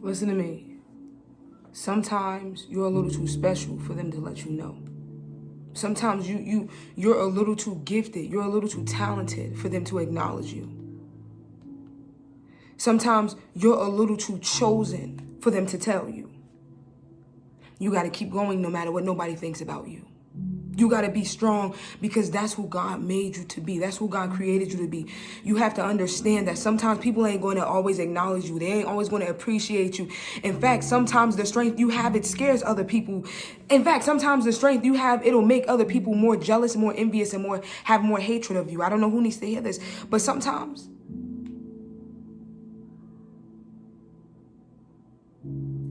Listen to me. Sometimes you're a little too special for them to let you know. Sometimes you're a little too gifted. You're a little too talented for them to acknowledge you. Sometimes you're a little too chosen for them to tell you. You got to keep going no matter what nobody thinks about you. You got to be strong because that's who God made you to be. That's who God created you to be. You have to understand that sometimes people ain't going to always acknowledge you. They ain't always going to appreciate you. In fact, sometimes the strength you have, it scares other people. In fact, sometimes the strength you have, it'll make other people more jealous, more envious, and have more hatred of you. I don't know who needs to hear this, but sometimes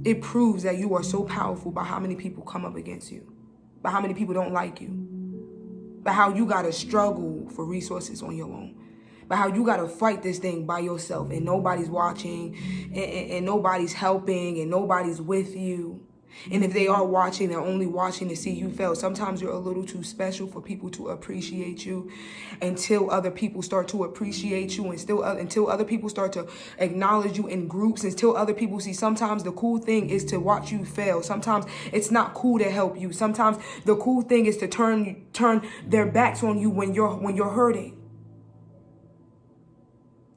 it proves that you are so powerful by how many people come up against you, by how many people don't like you, by how you got to struggle for resources on your own, by how you got to fight this thing by yourself and nobody's watching and nobody's helping and nobody's with you. And if they are watching, they're only watching to see you fail. Sometimes you're a little too special for people to appreciate you until other people start to appreciate you and until other people start to acknowledge you in groups, until other people see. Sometimes the cool thing is to watch you fail. Sometimes it's not cool to help you. Sometimes the cool thing is to turn their backs on you when you're hurting.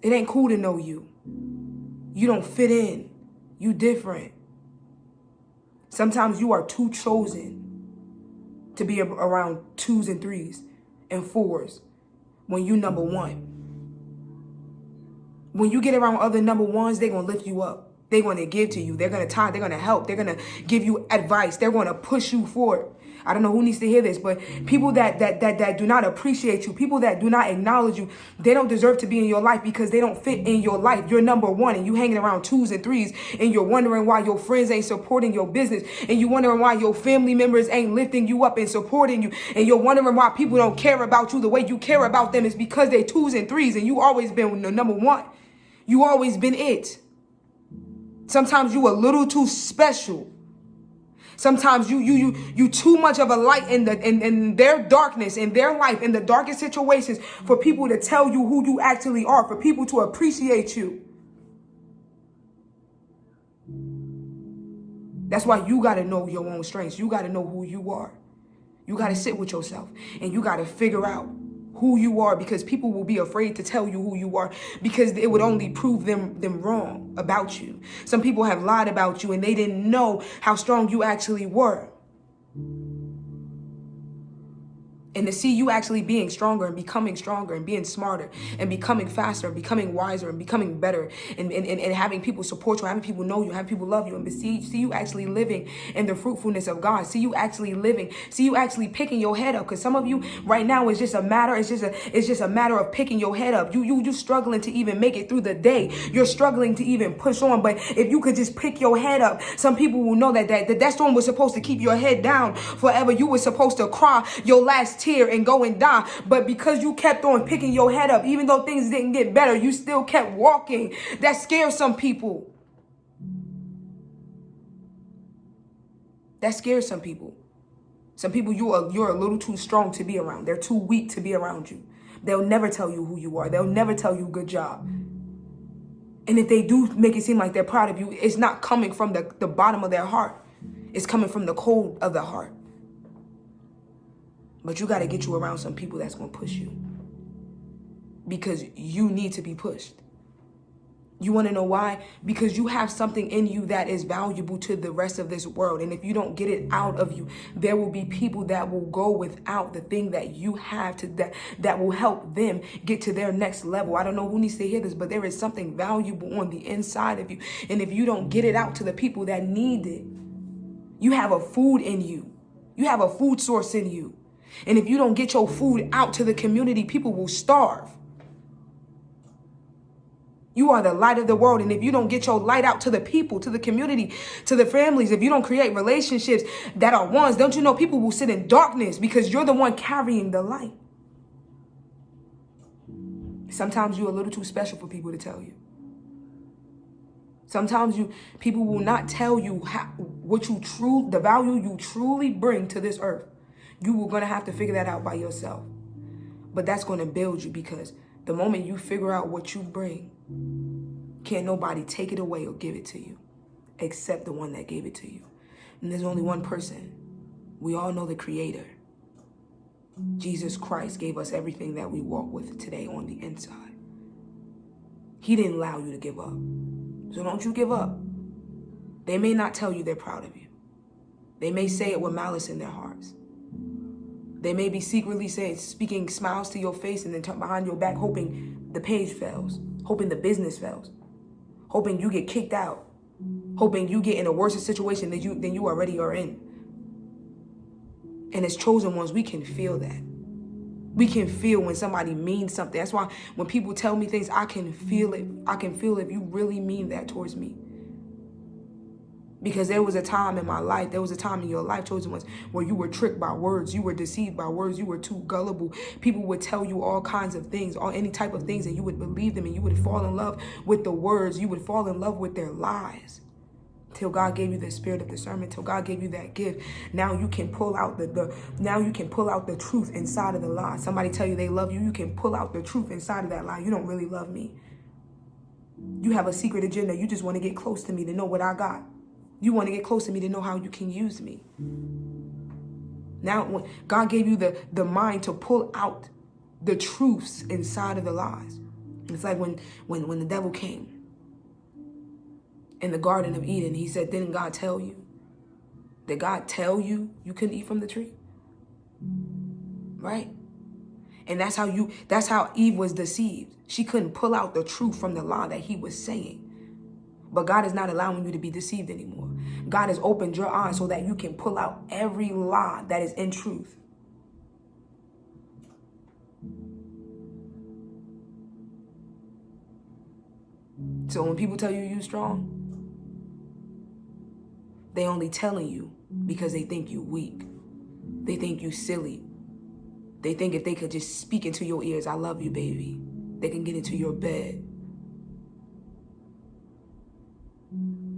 It ain't cool to know you. You don't fit in. You different. Sometimes you are too chosen to be around 2s and 3s and 4s when you number 1. When you get around other number 1s, they're going to lift you up. They're going to give to you. They're going to talk. They're going to help. They're going to give you advice. They're going to push you forward. I don't know who needs to hear this, but people that do not appreciate you, people that do not acknowledge you, they don't deserve to be in your life because they don't fit in your life. You're number 1 and you hanging around 2s and 3s and you're wondering why your friends ain't supporting your business and you're wondering why your family members ain't lifting you up and supporting you and you're wondering why people don't care about you the way you care about them. Is because they 2s and 3s and you always been the number 1. You always been it. Sometimes you a little too special. Sometimes you too much of a light in their darkness, in their life, in the darkest situations for people to tell you who you actually are, for people to appreciate you. That's why you got to know your own strengths. You got to know who you are. You got to sit with yourself and you got to figure out who you are, because people will be afraid to tell you who you are because it would only prove them wrong about you. Some people have lied about you and they didn't know how strong you actually were. And to see you actually being stronger and being smarter and becoming faster and becoming wiser and becoming better and having people support you, having people know you, having people love you, and see you actually living in the fruitfulness of God. See you actually living. See you actually picking your head up. Because some of you right now it's just a matter of picking your head up. You struggling to even make it through the day. You're struggling to even push on. But if you could just pick your head up, some people will know that storm was supposed to keep your head down forever. You were supposed to cry your last tear and go and die, but because you kept on picking your head up, even though things didn't get better, you still kept walking. That scares some people. That scares some people. Some people you're a little too strong to be around. They're too weak to be around you. They'll never tell you who you are. They'll never tell you good job. And if they do make it seem like they're proud of you, it's not coming from the bottom of their heart. It's coming from the cold of the heart. But you got to get you around some people that's going to push you. Because you need to be pushed. You want to know why? Because you have something in you that is valuable to the rest of this world. And if you don't get it out of you, there will be people that will go without the thing that you have that will help them get to their next level. I don't know who needs to hear this, but there is something valuable on the inside of you. And if you don't get it out to the people that need it, you have a food in you. You have a food source in you. And if you don't get your food out to the community, people will starve. You are the light of the world. And if you don't get your light out to the people, to the community, to the families, if you don't create relationships that are ones, don't you know people will sit in darkness because you're the one carrying the light. Sometimes you're a little too special for people to tell you. Sometimes people will not tell you the value you truly bring to this earth. You were going to have to figure that out by yourself. But that's going to build you, because the moment you figure out what you bring, can't nobody take it away or give it to you. except the one that gave it to you. And there's only one person. We all know the Creator. Jesus Christ gave us everything that we walk with today on the inside. He didn't allow you to give up. So don't you give up. They may not tell you they're proud of you. They may say it with malice in their hearts. They may be secretly speaking smiles to your face and then turn behind your back, hoping the page fails, hoping the business fails, hoping you get kicked out, hoping you get in a worse situation than you already are in. And as chosen ones, we can feel that. We can feel when somebody means something. That's why when people tell me things, I can feel it. I can feel if you really mean that towards me. Because there was a time in my life, there was a time in your life, chosen ones, where you were tricked by words, you were deceived by words, you were too gullible. People would tell you all kinds of things, or any type of things, and you would believe them, and you would fall in love with the words, you would fall in love with their lies. Till God gave you the spirit of discernment, till God gave you that gift. Now you can pull out the truth inside of the lie. Somebody tell you they love you, you can pull out the truth inside of that lie. You don't really love me. You have a secret agenda. You just want to get close to me to know what I got. You want to get close to me to know how you can use me. Now, when God gave you the mind to pull out the truths inside of the lies. It's like when the devil came in the Garden of Eden, he said, didn't God tell you? Did God tell you you couldn't eat from the tree? Right? And that's how Eve was deceived. She couldn't pull out the truth from the lie that he was saying. But God is not allowing you to be deceived anymore. God has opened your eyes so that you can pull out every lie that is in truth. So when people tell you you're strong, they only telling you because they think you weak. They think you silly. They think if they could just speak into your ears, I love you, baby, they can get into your bed.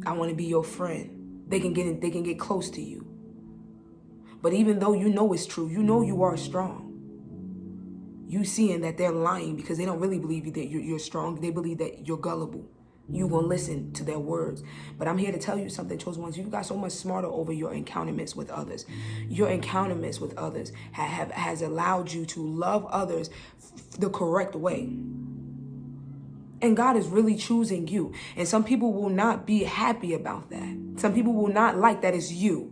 I want to be your friend. They can get close to you. But even though you know it's true, you know you are strong. You seeing that they're lying because they don't really believe that you're strong. They believe that you're gullible. You gonna listen to their words. But I'm here to tell you something, chosen ones. You got so much smarter over your encounterments with others. Your encounterments with others has allowed you to love others the correct way. And God is really choosing you. And some people will not be happy about that. Some people will not like that it's you.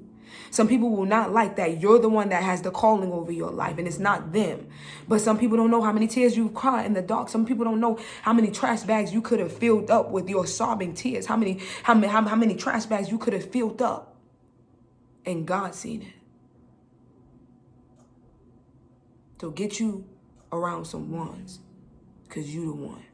Some people will not like that you're the one that has the calling over your life and it's not them. But some people don't know how many tears you've cried in the dark. Some people don't know how many trash bags you could have filled up with your sobbing tears. How many trash bags you could have filled up. And God seen it. So get you around some ones, because you the one.